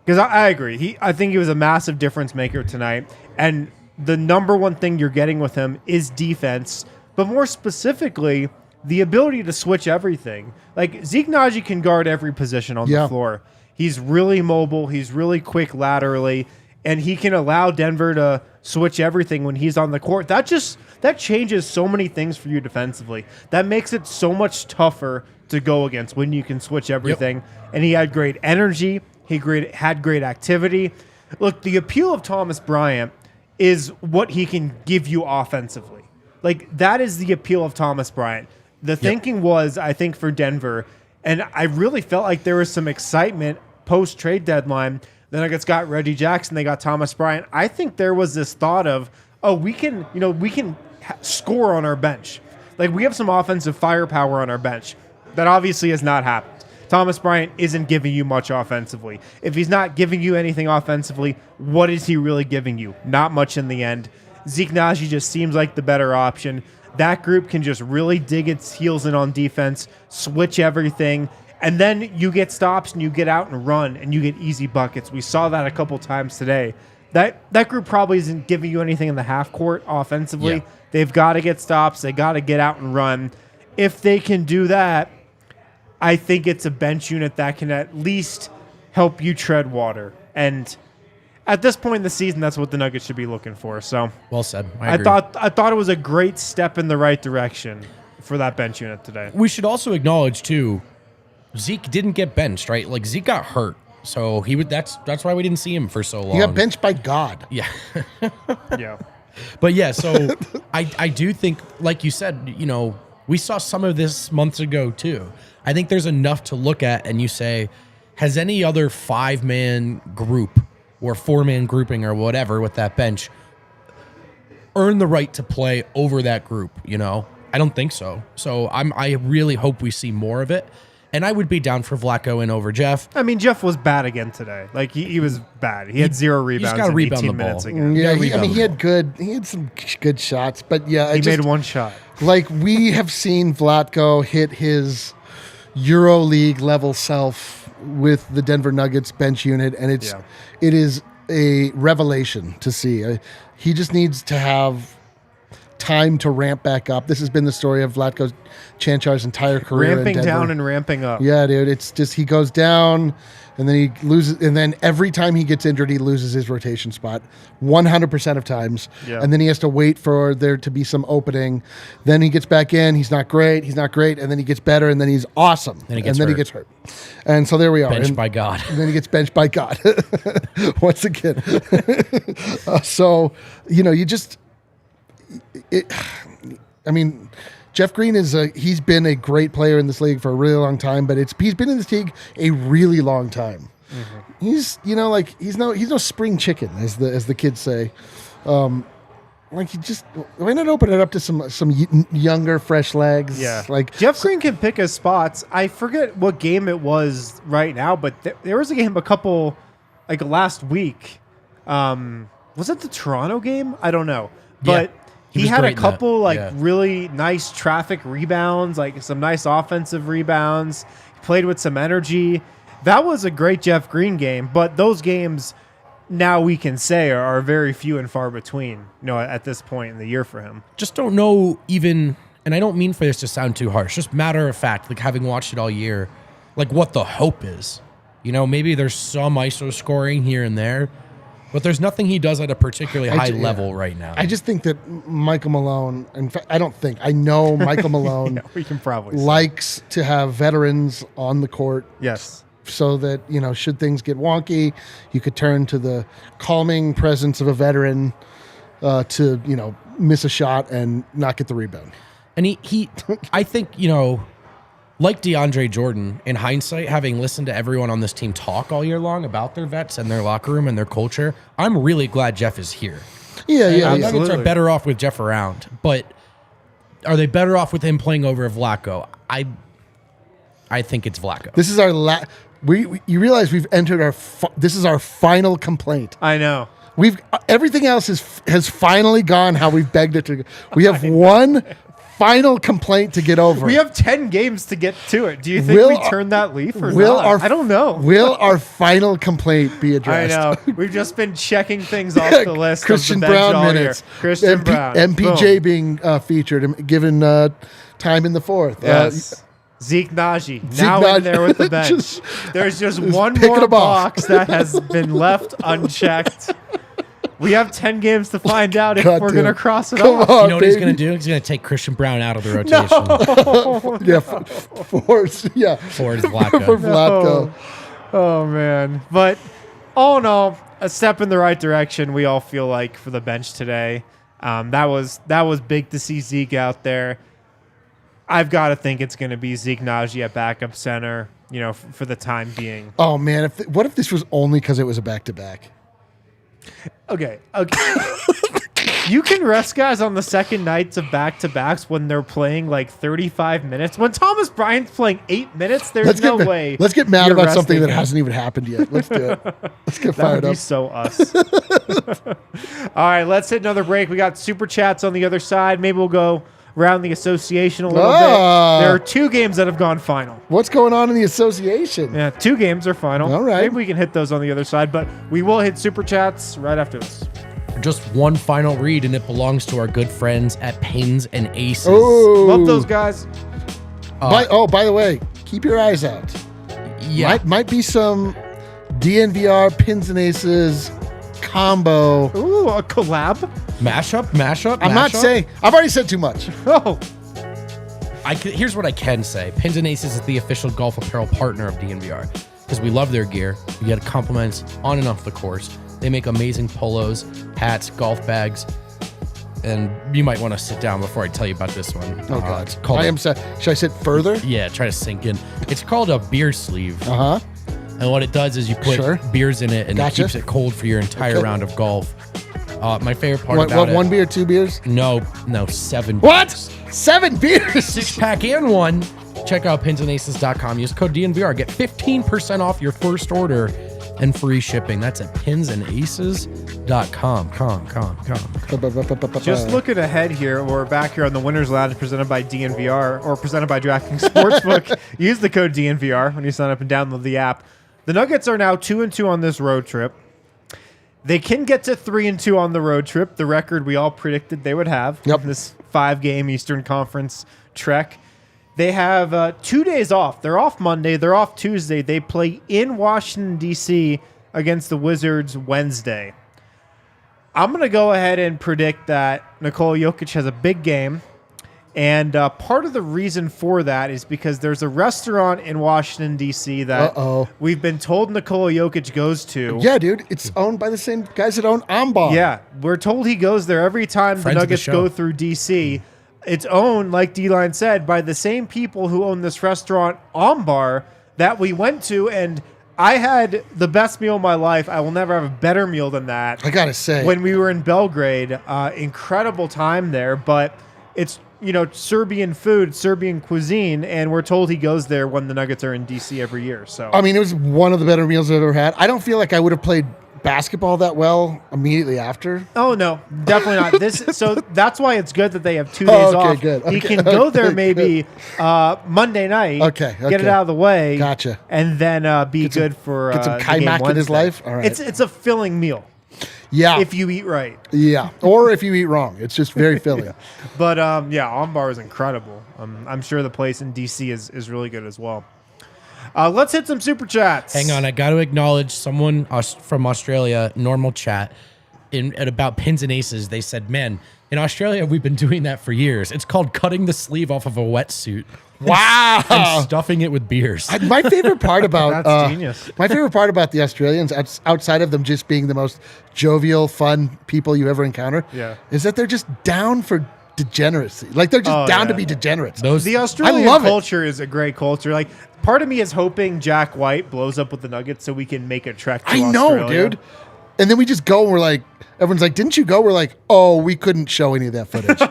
because I agree. I think he was a massive difference maker tonight, and the number one thing you're getting with him is defense, but more specifically, the ability to switch everything. Like, Zeke Naji can guard every position on the floor. He's really mobile. He's really quick laterally, and he can allow Denver to switch everything when he's on the court. That changes so many things for you defensively. That makes it so much tougher to go against when you can switch everything. Yep. And he had great energy. He had great activity. Look, the appeal of Thomas Bryant is what he can give you offensively. Like, that is the appeal of Thomas Bryant. The thinking was, I think, for Denver, and I really felt like there was some excitement post-trade deadline. The Nuggets got Reggie Jackson, they got Thomas Bryant. I think there was this thought of, we can score on our bench. Like, we have some offensive firepower on our bench. That obviously has not happened. Thomas Bryant isn't giving you much offensively. If he's not giving you anything offensively, what is he really giving you? Not much in the end. Zeke Naji just seems like the better option. That group can just really dig its heels in on defense, switch everything, and then you get stops and you get out and run and you get easy buckets. We saw that a couple times today. That group probably isn't giving you anything in the half court offensively. Yeah. They've got to get stops. They got to get out and run. If they can do that, I think it's a bench unit that can at least help you tread water. And at this point in the season, that's what the Nuggets should be looking for. So well said. I agree. I thought it was a great step in the right direction for that bench unit today. We should also acknowledge too, Zeke didn't get benched, right? Like, Zeke got hurt, so he would. That's why we didn't see him for so long. He got benched by God. Yeah. Yeah. But yeah, so I do think, like you said, We saw some of this months ago too. I think there's enough to look at and you say, has any other 5-man group or 4-man grouping or whatever with that bench earned the right to play over that group? You know, I don't think so. So I really hope we see more of it. And I would be down for Vlatko in over Jeff. I mean, Jeff was bad again today. Like he was bad. He had 0 rebounds gotta in rebound 18 the ball. minutes again. Yeah, rebound he the had some good shots, but yeah, He made 1 shot. like we have seen Vlatko hit his EuroLeague level self with the Denver Nuggets bench unit, and it is a revelation to see. He just needs to have time to ramp back up. This has been the story of Vlatko Chanchar's entire career. Ramping in Denver. down and ramping up. Yeah, dude. It's just he goes down and then he loses, and then every time he gets injured, he loses his rotation spot 100% of times. Yeah. And then he has to wait for there to be some opening. Then he gets back in. He's not great. And then he gets better, and then he's awesome. Then he gets he hurt. gets hurt. And so there we are. Benched by God. And then he gets benched by God once again. So, you know, you just. I mean, Jeff Green he's been a great player in this league for a really long time, but he's been in this league a really long time. Mm-hmm. He's no spring chicken, as the kids say. Why not open it up to some younger, fresh legs? Yeah, like Jeff Green can pick his spots. I forget what game it was right now, but there was a game last week. Was it the Toronto game? I don't know, but. Yeah. He had a couple Yeah. really nice traffic rebounds, like some nice offensive rebounds. He played with some energy. That was a great Jeff Green game, but those games now we can say are very few and far between, at this point in the year for him. Just don't know even, and I don't mean for this to sound too harsh, just matter of fact, like having watched it all year, like what the hope is. Maybe there's some ISO scoring here and there, but there's nothing he does at a particularly high level right now. I just think that Michael Malone, in fact, I know Michael Malone we can probably likes to have veterans on the court. Yes. So that, should things get wonky, you could turn to the calming presence of a veteran to, miss a shot and not get the rebound. And he I think, like DeAndre Jordan, in hindsight, having listened to everyone on this team talk all year long about their vets and their locker room and their culture, I'm really glad Jeff is here. Yeah. Nuggets are better off with Jeff around, but are they better off with him playing over Vlatko? I think it's Vlatko. This is our you realize we've entered this is our final complaint. I know. Everything else has finally gone how we've begged it to. We have one final complaint to get over. We have 10 games to get to it. Do you think we turn that leaf or not? I don't know. Will our final complaint be addressed? I know. We've just been checking things off the list. Christian of the bench Brown all minutes. Year. Christian Brown. MPJ Boom. being featured and given time in the fourth. Yes. Zeke Naji now in there with the bench. There's just one more box that has been left unchecked. We have 10 games to find out if we're going to cross it off. You know what he's going to do? He's going to take Christian Brown out of the rotation. For Vlatko. Oh, man. But all in all, a step in the right direction, we all feel like, for the bench today. That was big to see Zeke out there. I've got to think it's going to be Zeke Naji at backup center, for the time being. Oh, man. What if this was only because it was a back-to-back? Okay. You can rest guys on the second nights of back-to-backs when they're playing like 35 minutes. When Thomas Bryant's playing 8 minutes, there's no way. Let's get mad about something that him. hasn't even happened yet. Let's do it. Let's get That fired would be up. so us. All right, let's hit another break. We got super chats on the other side. Maybe we'll go around the association a little bit. There are 2 games that have gone final. What's going on in the association? Yeah, 2 games are final. All right. Maybe we can hit those on the other side, but we will hit super chats right after this. Just one final read, and it belongs to our good friends at Pins and Aces. Oh, Love those guys. by the way, keep your eyes out. Yeah. Might be some DNVR Pins and Aces combo. Ooh, a collab? Mashup. I'm not saying. I've already said too much. Oh. Here's what I can say. Pins and Aces is the official golf apparel partner of DNVR because we love their gear. We get compliments on and off the course. They make amazing polos, hats, golf bags. and you might want to sit down before I tell you about this one. Oh God, It's called I am sad. Should I sit further? yeah, try to sink in. It's called a beer sleeve. Uh huh. And what it does is you put Sure. beers in it, and Gotcha. it keeps it cold for your entire Okay. round of golf. My favorite part What? about it. One beer, 2 beers? No, 7. What? 7 beers? 6-pack and 1. Check out pinsandaces.com. Use code DNVR. Get 15% off your first order and free shipping. That's at pinsandaces.com. Just looking ahead here, we're back here on the Winners Lounge presented by DNVR or presented by DraftKings Sportsbook. Use the code DNVR when you sign up and download the app. The Nuggets are now 2-2 on this road trip. They can get to 3-2 on the road trip, the record we all predicted they would have in this 5-game Eastern Conference trek. They have 2 days off. They're off Monday. They're off Tuesday. They play in Washington, D.C. against the Wizards Wednesday. I'm going to go ahead and predict that Nikola Jokic has a big game. And part of the reason for that is because there's a restaurant in Washington, D.C. that we've been told Nikola Jokic goes to. Yeah, dude. It's owned by the same guys that own Bar. Yeah, we're told he goes there every time Friends the of the Nuggets show. go through D.C. It's owned, like D-Line said, by the same people who own this restaurant, Bar, that we went to. And I had the best meal of my life. I will never have a better meal than that. I got to say. When we were in Belgrade, incredible time there. But it's, Serbian food, Serbian cuisine. And we're told he goes there when the Nuggets are in D.C. every year. So I mean, it was one of the better meals I've ever had. I don't feel like I would have played basketball that well immediately after. Oh no, definitely not. So that's why it's good that they have 2 days off. Good. He can go there maybe Monday night. Okay. Get it out of the way. Gotcha. And then be good for get some the game kaimak in his Wednesday. life. All right. It's a filling meal Yeah. if you eat right. Yeah. Or if you eat wrong. It's just very filling. But Bar is incredible. I'm sure the place in DC is really good as well. Let's hit some super chats. Hang on, I got to acknowledge someone from Australia, normal chat, at about pins and aces. They said, man, in Australia, we've been doing that for years. It's called cutting the sleeve off of a wetsuit. Wow. And stuffing it with beers. My favorite part about That's genius. My favorite part about the Australians, outside of them just being the most jovial, fun people you ever encounter, is that they're just down for degeneracy. Like they're just down to be degenerates. The Australian I love culture is a great culture. Like part of me is hoping Jack White blows up with the Nuggets so we can make a trek to I know, Australia. dude. And then we just go and we're like, everyone's like, didn't you go? We're like, oh, we couldn't show any of that footage.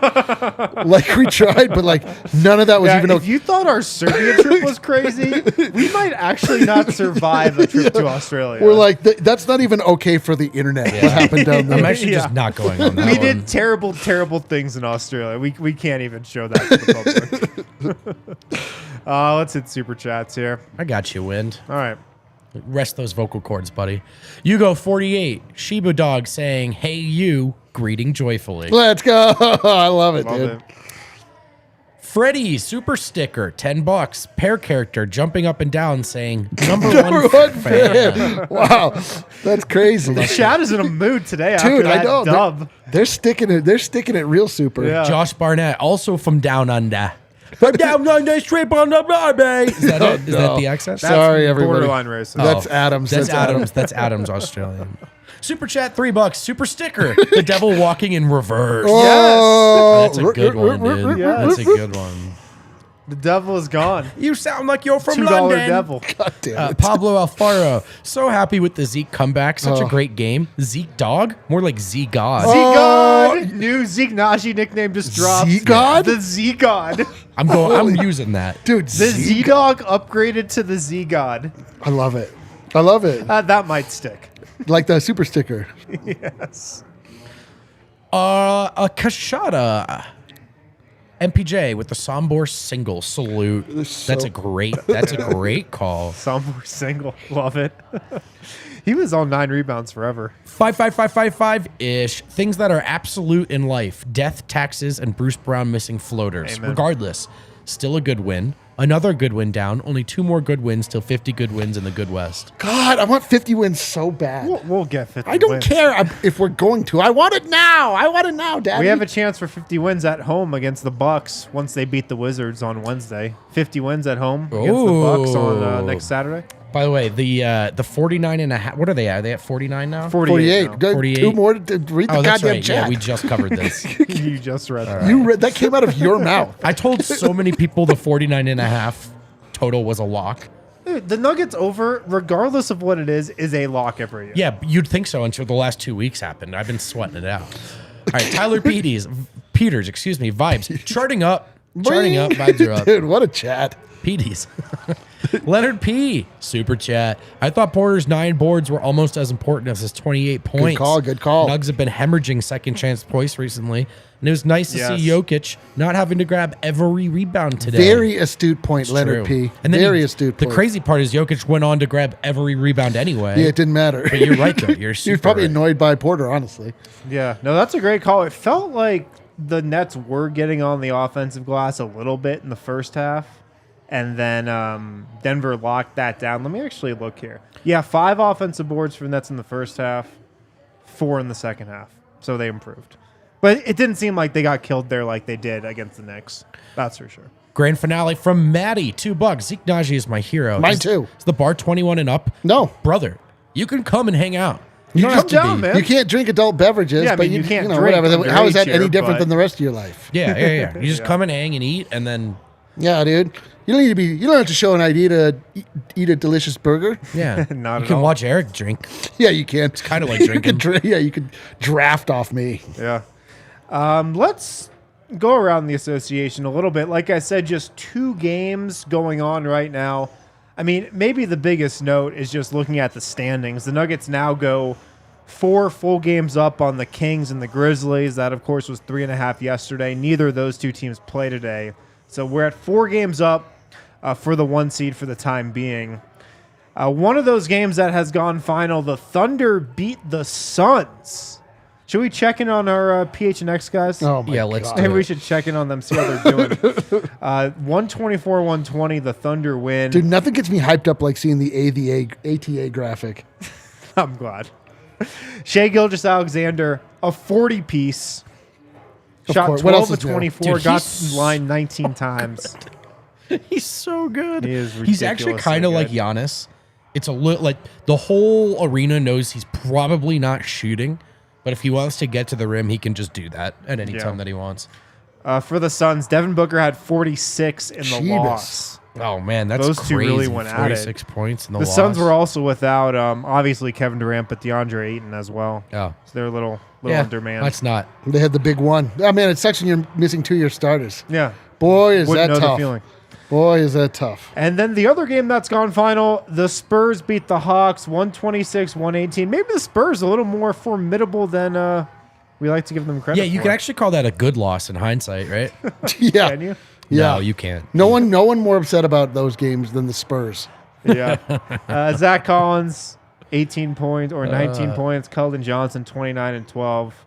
Like we tried, but like none of that was even if you thought our Serbia trip was crazy, we might actually not survive a trip to Australia. We're like, that's not even okay for the internet. What happened down there? I'm actually just not going on that we one. did terrible, terrible things in Australia. We can't even show that to the public. Let's hit super chats here. I got you, Wind. All right. Rest those vocal cords, buddy. You go 48. Shiba Dog saying, hey, you, greeting joyfully. Let's go. I love it, Love dude. it. Freddie, super sticker, $10. Pair character jumping up and down saying, number Number one one fan. fan. Wow. That's crazy. The chat is in a mood today after Dude, that I know. dub. They're sticking it. They're sticking it real super. Yeah. Josh Barnett, also from Down Under. From Down Under, straight on the Barbie. Is that it? Is that the accent? That's Sorry, everybody. borderline racist. That's Adams. That's Adams. That's Adams, Australian. Super chat, $3. Super sticker. The devil walking in reverse. Oh, That's a good one, dude. Yes. That's a good one. The devil is gone. You sound like you're from $2 London. devil. God damn it. Pablo Alfaro, so happy with the Zeke comeback. Such a great game. Zeke Dog? More like Z God. Z-God! New Zeke Naji nickname just dropped. Z-God? The Z-God. I'm using that. Dude, The Z-Dog upgraded to the Z-God. I love it. I love it. That might stick. Like the super sticker. Yes. A Kashada. MPJ with the Sombor single salute. That's a great call. Somewhere single. Love it. He was on 9 rebounds forever. 55555-ish. Things that are absolute in life. Death, taxes, and Bruce Brown missing floaters. Amen. Regardless, still a good win. Another good win down. Only 2 more good wins till 50 good wins in the Good West. God, I want 50 wins so bad. We'll get 50 I don't wins. care if we're going to. I want it now. I want it now, Daddy. We have a chance for 50 wins at home against the Bucks once they beat the Wizards on Wednesday. 50 wins at home against the Bucks on next Saturday. By the way, the 49 and a half. What are they at? Are they at 49 now? 48. now. Good. 48. Two more to read the Oh, that's goddamn right. chat. Yeah, we just covered this. You just read that. You read that came out of your mouth. I told so many people the 49 and a half total was a lock. Dude, the Nuggets over, regardless of what it is a lock every year. Yeah, you'd think so until the last 2 weeks happened. I've been sweating it out. All right, Tyler Peters, vibes. Charting up, vibes are up. Dude, what a chat. Petey's. Leonard P. Super chat. I thought Porter's 9 boards were almost as important as his 28 points. Good call. Nugs have been hemorrhaging second chance points recently. And it was nice to see Jokic not having to grab every rebound today. Very astute point, It's Leonard true. P. And then Very astute The point. crazy part is Jokic went on to grab every rebound anyway. Yeah, it didn't matter. But you're right, though. You're He super was probably right. annoyed by Porter, honestly. Yeah. No, that's a great call. It felt like the Nets were getting on the offensive glass a little bit in the first half. And then Denver locked that down. Let me actually look here. Yeah, 5 offensive boards for the Nets in the first half, 4 in the second half. So they improved. But it didn't seem like they got killed there like they did against the Knicks. That's for sure. Grand finale from Maddie, $2. Zeke Naji is my hero. Mine too. Is the bar 21 and up? No. Brother, you can come and hang out. You don't come have to down, be. man. You can't drink adult beverages, Yeah, I but mean, you can't know, drink whatever. How is that underage any here, different but- than the rest of your life? Yeah. You just come and hang and eat, and then Yeah, dude. You don't need to be. You don't have to show an ID to eat a delicious burger. yeah, Not you at can all. watch Eric drink. Yeah, you can. It's kind of like You drinking. could you could draft off me. Yeah. Let's go around the association a little bit. Like I said, just 2 games going on right now. I mean, maybe the biggest note is just looking at the standings. The Nuggets now go 4 full games up on the Kings and the Grizzlies. That, of course, was 3.5 yesterday. Neither of those 2 teams play today. So we're at 4 games up for the 1 seed for the time being. One of those games that has gone final, the Thunder beat the Suns. Should we check in on our PHNX guys? Oh my Yeah, let's God. do Maybe we it. should check in on them, see how they're doing. 124-120, the Thunder win. Dude, nothing gets me hyped up like seeing the ATA graphic. I'm glad. Shai Gilgeous-Alexander, a 40-piece. Of Shot course. What 12 else of is new? 24, Dude, got he's in line 19 times. He's so good. He is He's actually ridiculously kind of like good. Giannis. It's a little like the whole arena knows he's probably not shooting, but if he wants to get to the rim, he can just do that at any time that he wants. For the Suns, Devin Booker had 46 in the Jeebus. loss. Oh man, that's Those crazy. two really went at it. 46 points in the The loss. Suns were also without, obviously, Kevin Durant, but DeAndre Ayton as well. Oh. So they're a little Yeah, undermanned. that's not. They had the big one. Oh man, it sucks when you're missing 2 of your starters. Yeah. Boy, is Wouldn't that know the tough. feeling. Boy, is that tough. And then the other game that's gone final, the Spurs beat the Hawks 126-118. Maybe the Spurs a little more formidable than we like to give them credit Yeah, you for. can actually call that a good loss in hindsight, right? Yeah. Can you? Yeah. No, you can't. No one more upset about those games than the Spurs. Yeah. Zach Collins, 18 points or 19 points. Keldon Johnson, 29 and 12.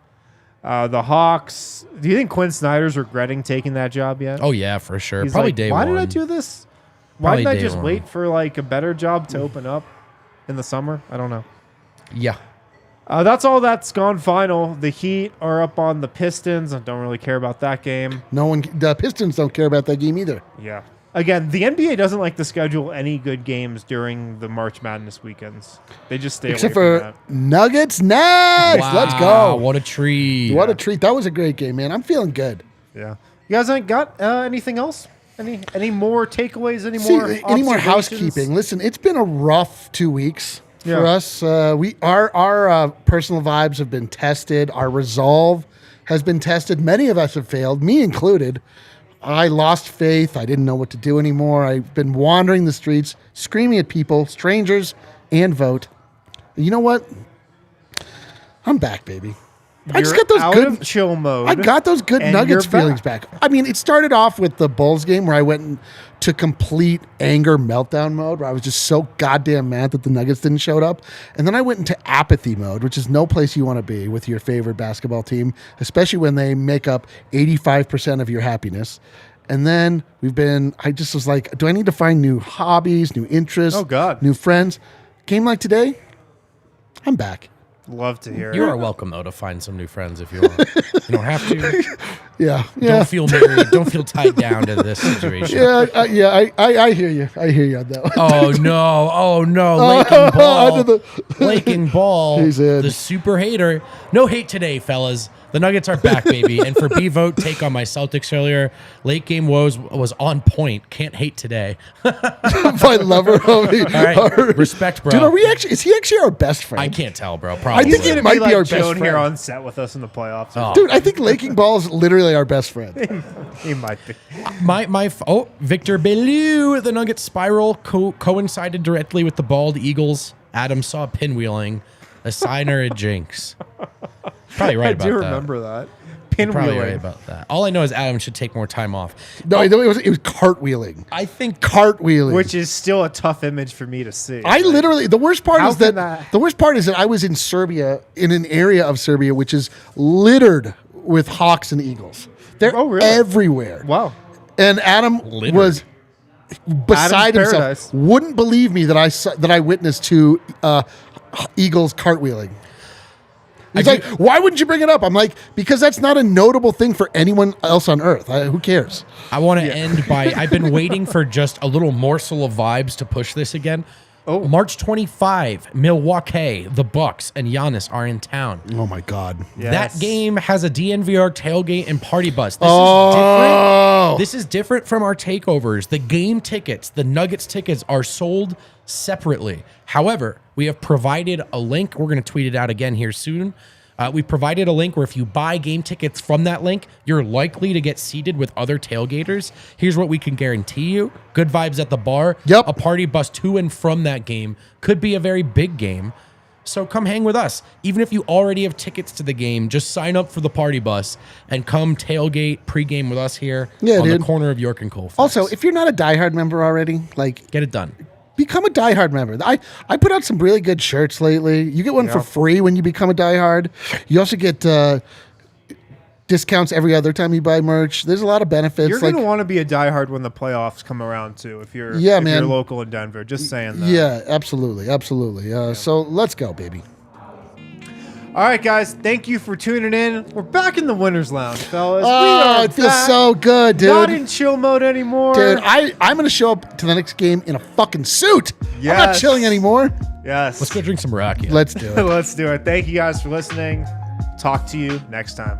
The Hawks, do you think Quinn Snyder's regretting taking that job yet? Oh yeah, for sure. He's Probably like, day why one. did I do this? Why Probably didn't I day just one. wait for like a better job to open up in the summer? I don't know. Yeah. That's all that's gone final. The Heat are up on the Pistons. I don't really care about that game. The Pistons don't care about that game either. Yeah. Again, the NBA doesn't like to schedule any good games during the March Madness weekends. They just stay Except away for from that. Nuggets Nets. Let's Wow, go. What a treat. What a treat. That was a great game, man. I'm feeling good. Yeah. You guys ain't got anything else? Any more takeaways? Any See, more any more observations? housekeeping? Listen, it's been a rough 2 weeks Yeah. for us. Our personal vibes have been tested. Our resolve has been tested. Many of us have failed, me included. I lost faith. I didn't know what to do anymore. I've been wandering the streets, screaming at people, strangers, and Vogt. You know what? I'm back, baby. I just You're got those out good of chill mode. I got those good and Nuggets you're feelings back. I mean, it started off with the Bulls game where I went to complete anger meltdown mode, where I was just so goddamn mad that the Nuggets didn't show up. And then I went into apathy mode, which is no place you want to be with your favorite basketball team, especially when they make up 85% of your happiness. And then I just was like, do I need to find new hobbies, new interests? Oh, God. New friends? Game like today, I'm back. Love to hear it. You are welcome, though, to find some new friends if you want. You don't have to. Yeah. Don't feel married. Don't feel tied down to this situation. I hear you. I hear you on that one. Oh no. Laking Ball. Laking Ball. He's in. The super hater. No hate today, fellas. The Nuggets are back, baby. And for Vogt take on my Celtics earlier, late game was on point. Can't hate today. My lover. All right. Respect, bro. Dude, is he actually our best friend? I can't tell, bro. Probably. I think it might be our best Joan friend. here on set with us in the playoffs. Oh. Dude, I think Laking Ball is literally our best friend. He might be. Victor Bellew, the Nuggets spiral coincided directly with the bald Eagles. Adam saw pinwheeling, a sign or a jinx. Probably right about that. I do remember that. Probably right about that. All I know is Adam should take more time off. No, it was cartwheeling. I think cartwheeling, which is still a tough image for me to see. I literally the worst part is that I was in Serbia, in an area of Serbia which is littered with hawks and eagles. They're everywhere. Wow. And Adam was beside himself. Wouldn't believe me that I witnessed two eagles cartwheeling. He's like, why wouldn't you bring it up? I'm like, because that's not a notable thing for anyone else on Earth. Who cares? I want to end by, I've been waiting for just a little morsel of vibes to push this again. Oh, March 25, Milwaukee, the Bucks, and Giannis are in town. Oh, my God. Yes. That game has a DNVR tailgate and party bus. This is different. This is different from our takeovers. The game tickets, the Nuggets tickets, are sold separately. However, we have provided a link. We're going to tweet it out again here soon. We provided a link where if you buy game tickets from that link, you're likely to get seated with other tailgaters. Here's what we can guarantee you. Good vibes at the bar. Yep. A party bus to and from that game. Could be a very big game. So come hang with us. Even if you already have tickets to the game, just sign up for the party bus and come tailgate pregame with us here on the corner of York and Colfax. Also, if you're not a diehard member already, get it done. Become a diehard member. I put out some really good shirts lately. You get one for free when you become a diehard. You also get discounts every other time you buy merch. There's a lot of benefits. You're going to want to be a diehard when the playoffs come around too. If you're local in Denver, just saying that. Yeah, absolutely. So let's go, baby. All right, guys. Thank you for tuning in. We're back in the Winners Lounge, fellas. Oh, it feels so good, dude. Not in chill mode anymore. Dude, I'm going to show up to the next game in a fucking suit. Yes. I'm not chilling anymore. Yes. Let's go drink some Rocky. Let's do it. Let's do it. Thank you guys for listening. Talk to you next time.